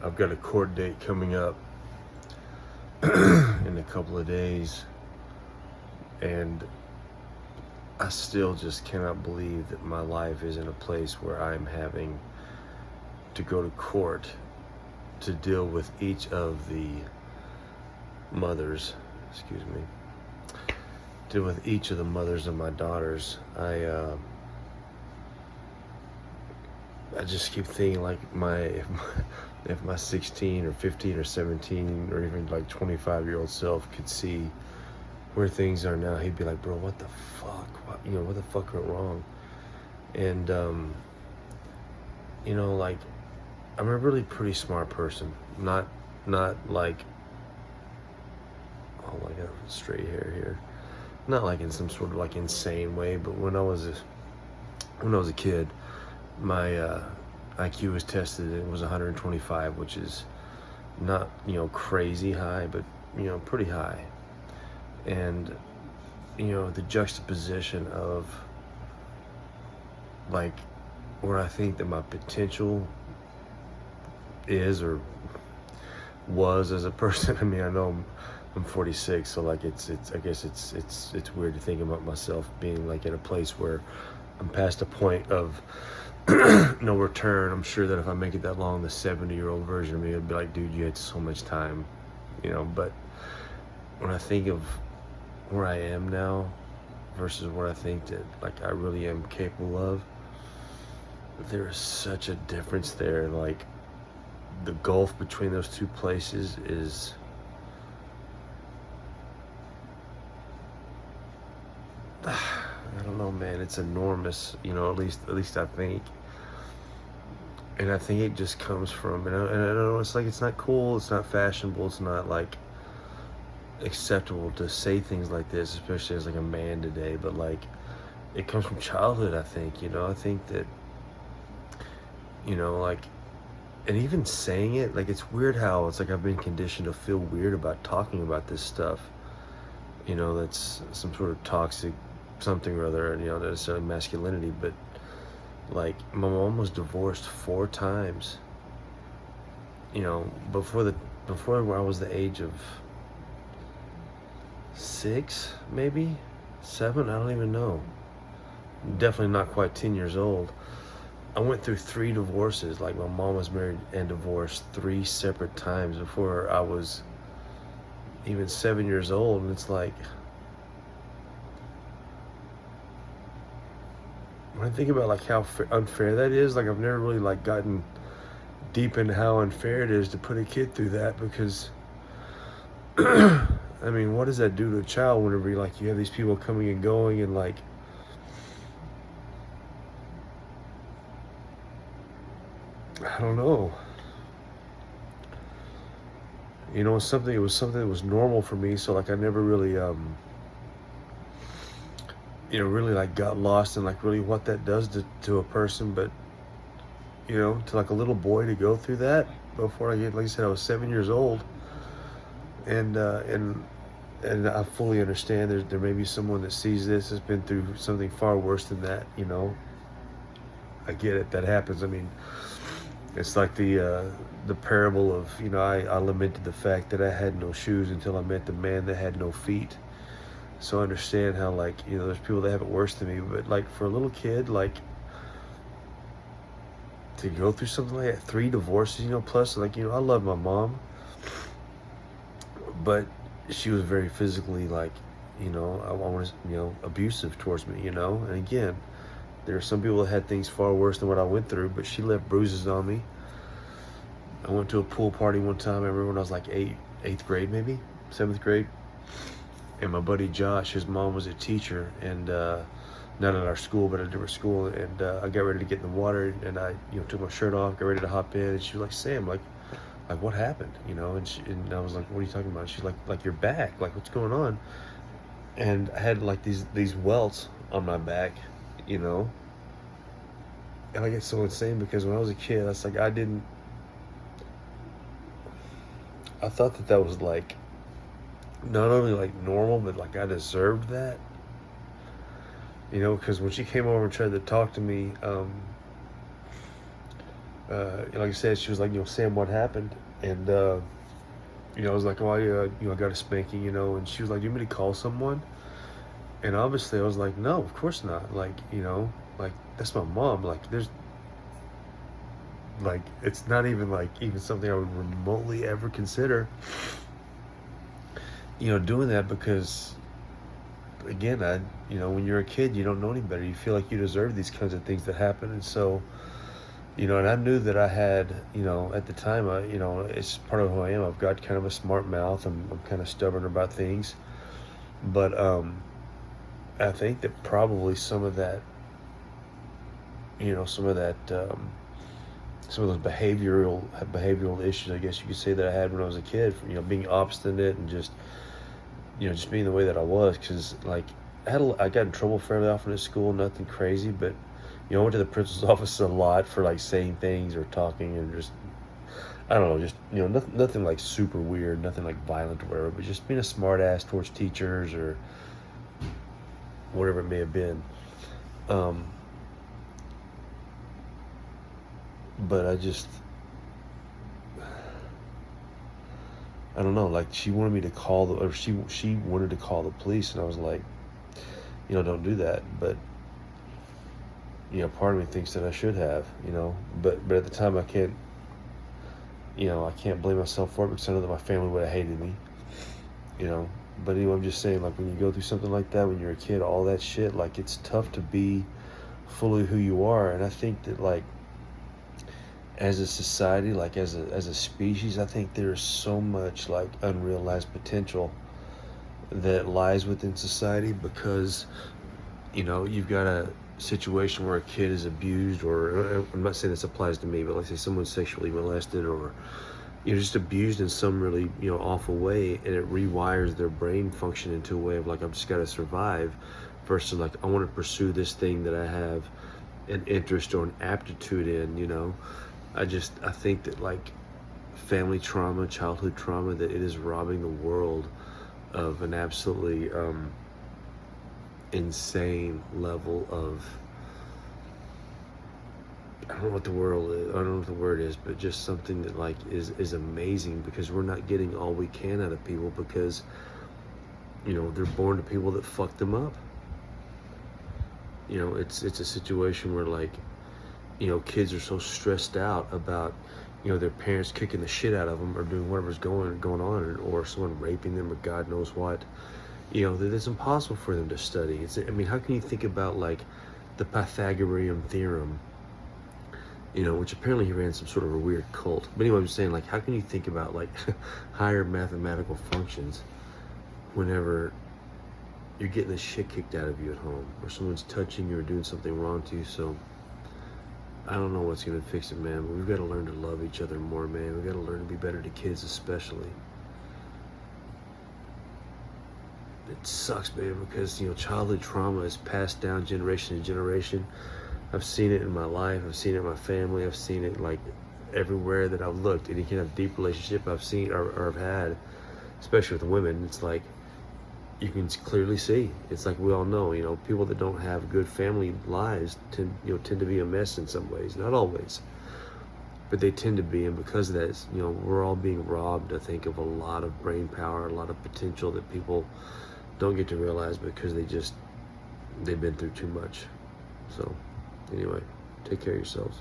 I've got a court date coming up in a couple of days, and I still just cannot believe that my life is in a place where I'm having to go to court to deal with each of the mothers, deal with each of the mothers of my daughters. I just keep thinking, like, if my 16 or 15 or 17 or even like 25-year-old self could see where things are now, he'd be like, bro, what the fuck? What the fuck went wrong? And like, I'm a really pretty smart person. Not like, oh my god, straight hair here. Not like in some sort of like insane way, but when I was a kid, my IQ was tested and it was 125, which is not, crazy high, but, pretty high. And, the juxtaposition of, like, where I think that my potential is or was as a person. I mean, I know I'm 46, so like I guess it's weird to think about myself being like at a place where I'm past a point of no return. I'm sure that if I make it that long, the 70-year-old version of me would be like, dude, you had so much time, but when I think of where I am now versus what I think that like I really am capable of, there is such a difference there. Like, the gulf between those two places is I don't know, man, it's enormous, at least I think. And I think it just comes from, and I don't know, it's like, it's not cool, it's not fashionable, it's not like acceptable to say things like this, especially as like a man today, but like, it comes from childhood, I think. I think that, like, and even saying it, like, it's weird how it's like I've been conditioned to feel weird about talking about this stuff, that's some sort of toxic something or other, not necessarily masculinity, but like, my mom was divorced 4 times, before I was the age of 6, maybe 7, I don't even know. Definitely not quite 10 years old. I went through 3 divorces. Like, my mom was married and divorced 3 separate times before I was even 7 years old. And it's like, when I think about like how unfair that is, like, I've never really like gotten deep into how unfair it is to put a kid through that, because I mean, what does that do to a child whenever you have these people coming and going, and like, I don't know. It was something that was normal for me, so like I never really really like got lost in like really what that does to a person. But to like a little boy to go through that before like I said, I was 7 years old, and I fully understand there may be someone that sees this has been through something far worse than that. I get it, that happens. I mean, it's like the parable of, I lamented the fact that I had no shoes until I met the man that had no feet. So I understand how, like, there's people that have it worse than me, but like, for a little kid, like, to go through something like that, 3 divorces, plus, like, I love my mom, but she was very physically, like, I want to, abusive towards me, and again, there are some people that had things far worse than what I went through, but she left bruises on me. I went to a pool party one time, I remember, when I was like 8th grade, maybe 7th grade, and my buddy Josh, his mom was a teacher, and not at our school, but at a different school, and I got ready to get in the water, and I took my shirt off, got ready to hop in, and she was like, Sam, like what happened, and I was like, what are you talking about? She's like your back, like, what's going on? And I had like these welts on my back, and I get so insane because when I was a kid, that's like, I thought that was like not only like normal, but like I deserved that, because when she came over and tried to talk to me, like I said, she was like, Sam, what happened? And I was like, oh, I got a spanking, and she was like, do you want me to call someone? And obviously I was like, no, of course not. Like, like that's my mom. Like it's not even like even something I would remotely ever consider, doing that, because again, when you're a kid, you don't know any better. You feel like you deserve these kinds of things that happen. And so, and I knew that I had, at the time, it's part of who I am. I've got kind of a smart mouth. I'm kind of stubborn about things, but I think that probably some of that, some of that, some of those behavioral issues, I guess you could say, that I had when I was a kid, being obstinate and just, just being the way that I was, because like I got in trouble fairly often at school, nothing crazy, but I went to the principal's office a lot for like saying things or talking, and just, I don't know, just nothing like super weird, nothing like violent or whatever, but just being a smart ass towards teachers or whatever it may have been. But I don't know, like she wanted me to she wanted to call the police, and I was like, don't do that. But part of me thinks that I should have, but at the time I can't, I can't blame myself for it, because I know that my family would have hated me, but anyway, I'm just saying, like, when you go through something like that when you're a kid, all that shit, like, it's tough to be fully who you are. And I think that, like, as a society, like as a species, I think there's so much like unrealized potential that lies within society, because you've got a situation where a kid is abused, or I'm not saying this applies to me, but let's say someone's sexually molested, or just abused in some really awful way, and it rewires their brain function into a way of like, I've just got to survive, versus like, I want to pursue this thing that I have an interest or an aptitude in. I think that like family trauma, childhood trauma, that it is robbing the world of an absolutely insane level of, I don't know what the word is, but just something that like is amazing, because we're not getting all we can out of people, because they're born to people that fuck them up. It's a situation where like, kids are so stressed out about, their parents kicking the shit out of them, or doing whatever's going on, or someone raping them, or God knows what, that it's impossible for them to study. How can you think about like the Pythagorean theorem, which apparently he ran some sort of a weird cult. But anyway, I'm just saying, like, how can you think about like higher mathematical functions whenever you're getting the shit kicked out of you at home, or someone's touching you or doing something wrong to you? So I don't know what's gonna fix it, man, but we've got to learn to love each other more, man. We've got to learn to be better to kids, especially. It sucks, man, because childhood trauma is passed down generation to generation. I've seen it in my life, I've seen it in my family, I've seen it like everywhere that I've looked. Any kind of deep relationship I've seen or I've had, especially with women, it's like you can clearly see. It's like we all know, people that don't have good family lives tend to be a mess in some ways. Not always, but they tend to be. And because of that, we're all being robbed, I think, of a lot of brain power, a lot of potential that people don't get to realize, because they've been through too much. So anyway, take care of yourselves.